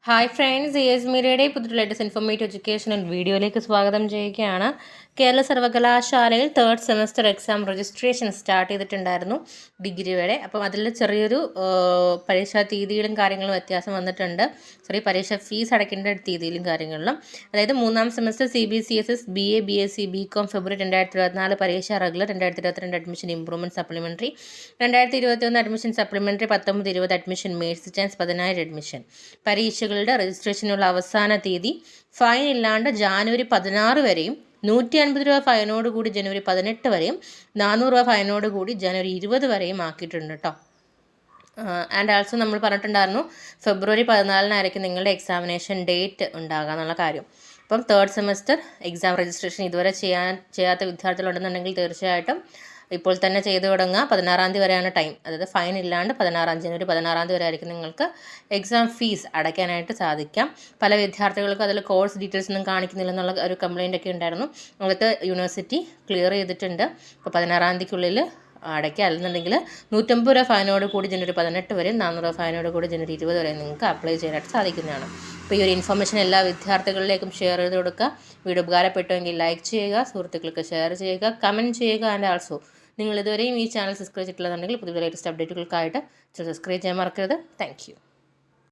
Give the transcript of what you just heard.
Hi friends, S മീഡിയയുടെ പുതിയ latest informative education വീഡിയോയിലേക്ക് സ്വാഗതം ചെയ്യുകയാണ്. കേരള സർവകലാശാലയിൽ third semester exam registration start ചെയ്തിട്ടുണ്ടായിരുന്നു ഡിഗ്രിയുടെ. അപ്പം അതിൽ ചെറിയൊരു പരീക്ഷാ തീയതിയിലും കാര്യങ്ങളും വ്യത്യാസം വന്നിട്ടുണ്ട്. പരീക്ഷ ഫീസ് അടയ്ക്കേണ്ട തീയതിയിലും കാര്യങ്ങളിലും. അതായത് മൂന്നാം semester CBCSS BA BSc BCom ഫെബ്രുവരി 2024 പരീക്ഷ regular, 2022 admission improvement supplementary, 2021 admission supplementary, 19-20 admission Mercy chance, 10,000 admission പരീക്ഷകളുടെ രജിസ്ട്രേഷനുള്ള അവസാന തീയതി ഫൈൻ ഇല്ലാണ്ട് ജാനുവരി 16 വരെയും 150 രൂപ ഫൈനോട് കൂടി ജനുവരി 18 വരെയും 400 രൂപ ഫൈനോട് കൂടി ജനുവരി 20 വരെയും ആക്കിയിട്ടുണ്ട് കേട്ടോ. ആൻഡ് ആൾസോ നമ്മൾ പറഞ്ഞിട്ടുണ്ടായിരുന്നു ഫെബ്രുവരി 14 നിങ്ങളുടെ എക്സാമിനേഷൻ ഡേറ്റ് ഉണ്ടാകുക എന്നുള്ള കാര്യം. അപ്പം തേർഡ് സെമസ്റ്റർ എക്സാം രജിസ്ട്രേഷൻ ഇതുവരെ ചെയ്യാത്ത വിദ്യാർത്ഥികളുണ്ടെന്നുണ്ടെങ്കിൽ തീർച്ചയായിട്ടും ഇപ്പോൾ തന്നെ ചെയ്തു തുടങ്ങുക. 16 തീയതി വരെയാണ് ടൈം. അതായത് ഫൈൻ ഇല്ലാണ്ട് ജനുവരി 16 തീയതി വരെ ആയിരിക്കും നിങ്ങൾക്ക് എക്സാം ഫീസ് അടയ്ക്കാനായിട്ട് സാധിക്കാം. പല വിദ്യാർത്ഥികൾക്കും അതിൽ കോഴ്സ് ഡീറ്റെയിൽസ് ഒന്നും കാണിക്കുന്നില്ല എന്നുള്ള ഒരു കംപ്ലയിൻ്റ് ഒക്കെ ഉണ്ടായിരുന്നു. അതൊക്കെ യൂണിവേഴ്സിറ്റി ക്ലിയർ ചെയ്തിട്ടുണ്ട്. അപ്പോൾ 16 തീയതിക്കുള്ളിൽ അടയ്ക്കുക. അല്ലെന്നുണ്ടെങ്കിൽ 150 രൂപ ഫൈനോട് കൂടി ജനുവരി 18 വരെയും 400 രൂപ ഫൈനോട് കൂടി ജനുവരി 20 വരെയും നിങ്ങൾക്ക് അപ്ലൈ ചെയ്യാനായിട്ട് സാധിക്കുന്നതാണ്. അപ്പോൾ ഈ ഒരു ഇൻഫർമേഷൻ എല്ലാ വിദ്യാർത്ഥികളിലേക്കും ഷെയർ ചെയ്ത് കൊടുക്കുക. വീഡിയോ ഉപകാരപ്പെട്ടുവെങ്കിൽ ലൈക്ക് ചെയ്യുക, സുഹൃത്തുക്കൾക്ക് ഷെയർ ചെയ്യുക, കമൻറ്റ് ചെയ്യുക. ആൻഡ് ആൾസോ നിങ്ങൾ ഇതുവരെയും ഈ ചാനൽ സബ്സ്ക്രൈബ് ചെയ്തിട്ടില്ലെന്നുണ്ടെങ്കിൽ പുതിയ ലേറ്റസ്റ്റ് അപ്ഡേറ്റുകൾക്കായിട്ട് സബ്സ്ക്രൈബ് ചെയ്യാൻ മറക്കരുത്. താങ്ക്